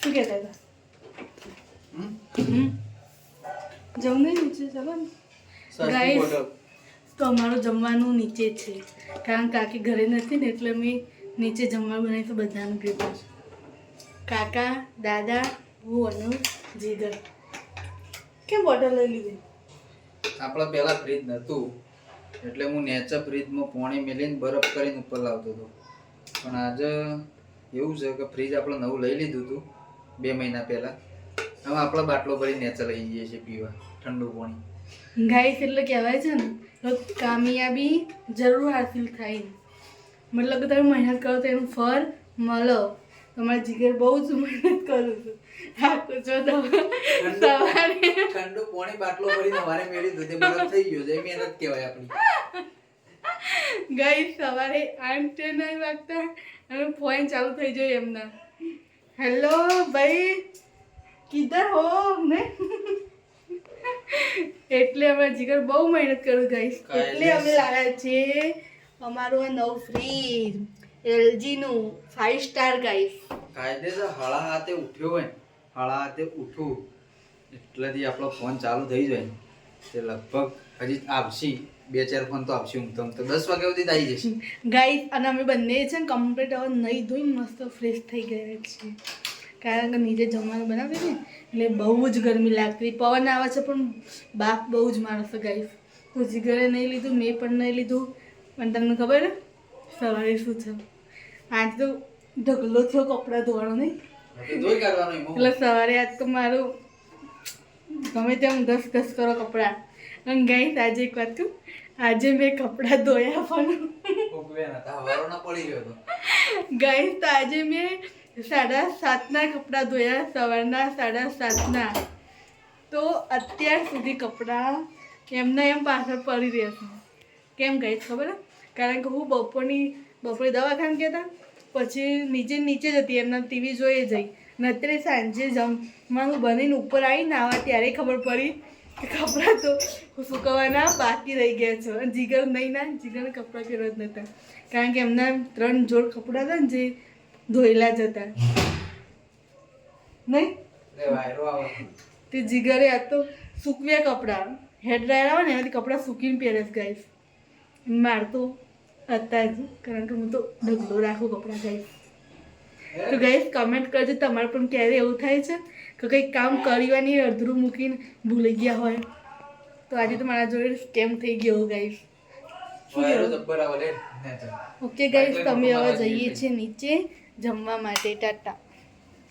શું કહેતા હતા? જવું નહીં નીચે, ચાલો ને ગાઈસ. તો અમારું જમવાનું નીચે છે, કારણ કાકી ઘરે નથી ને એટલે મેં નીચે જમવાનું બનાવીશું બધાનું ભેગું. કાકા, દાદા, હું અને જીગર. કેમ બોટલ લઈ લીધી? આપણા પહેલા ફ્રીજ નહોતું એટલે હું નેચર ફ્રીજમાં પાણી મેલીને બરફ કરીને ઉપર લાવતો હતો, પણ આજે એવું છે કે ફ્રીજ આપણે નવું લઈ લીધું હતું 2 મહિના પહેલાં. હવે આપણે બાટલો ભરી નેચર લઈ જઈએ છીએ પીવા ઠંડુ પાણી. ગાઈસ એટલે કહેવાય છે ને કામયાબી જરૂર હાસિલ થાય, મતલબ કે તમે મહેનત કરો તો એનું ફળ મળો. તમારા જીગર બહુ જ મહેનત કરું છું. આખો જો સવારે ઠંડુ પાણી બાટલો ભરીને સવારે મેળવી દીધું, તે બરફ થઈ ગયો છે, એ મહેનત કહેવાય આપણી. ગાઈસ સવારે 8 વાગતા અને ફોન ચાલુ થઈ જાય એમના. હેલો ભાઈ, કિધર હો ને? એટલે અમારા જીગર બહુ મહેનત કરું ગાઈસ, એટલે અમે લાવ્યા છીએ અમારું આ નવું ફ્રીજ LG નું 5 સ્ટાર ગાઈસ. કાયદેસર હળા હાથે ઉઠ્યો હોય ને, હળા હાથે ઉઠું એટલેથી આપણો ફોન ચાલુ થઈ જાય ને તે લગભગ હજી આવશે 2-4 ફોન તો આવશે. હું તો 10 વાગ્યા સુધી આવી જશે ગાઈસ. અને અમે બંને છે ને કમ્પ્લીટ હવે નહીં ધોઈને મસ્ત ફ્રેશ થઈ ગયા છીએ, કારણ કે નીચે જમવાનું બનાવીએ ને એટલે બહુ જ ગરમી લાગતી, પવન આવે છે પણ બાપ બહુ જ મારે છે ગાઈસ. તો જીગરે નહીં લીધું, મેં પણ નહીં લીધું. પણ તમને ખબર સવારે શું છે, આજ તો ઢગલો થયો કપડાં ધોવાનો નહીં, એટલે સવારે આજ તો મારું ગમે તેમ ઘસ કરો કપડાં. અને ગાઈસ આજે એક વાત કહું, આજે મેં કપડાં ધોયા પણ ગાઈસ તો આજે મેં 7:30 કપડાં ધોયા, સવારના 7:30. તો અત્યાર સુધી કપડાં એમના એમ પાછળ પડી રહ્યા છે. કેમ ગાઈસ ખબર? કારણ કે હું બપોરે દવાખાને ગયા હતા, પછી નીચે જ હતી એમના ટીવી જોઈએ જઈ ને અત્યારે સાંજે જમવાનું બનીને ઉપર આવીને આવા ત્યારે ખબર પડી કે કપડાં તો સુકવવાના બાકી રહી ગયા છે. અને જીગર નહીં ના, જીગરને કપડાં પહેરવા જ નહોતા, કારણ કે એમના 3 જોડ કપડાં હતા ને જે ધોયેલા જ હતા નહીં. તે જીગરે આ તો સૂકવ્યા કપડાં, હેડ ડ્રાયર આવે ને એનાથી કપડાં સૂકીને પહેરે છે ગાઈસ. માર તો અત્યારે જ, કારણ કે હું તો ઢગલો રાખું કપડાં ગાઈસ. તો ગાઈસ કમેન્ટ કરજો તમારે પણ ક્યારે એવું થાય છે કે કંઈક કામ કરવાની અધૂરું મૂકીને ભૂલી ગયા હોય. તો આજે તો મારા જોડે સ્કેમ થઈ ગયો ગાઈસ. ઓકે ગાઈસ, તમે હવે જઈએ છીએ નીચે જમવા માટે. ટાટા.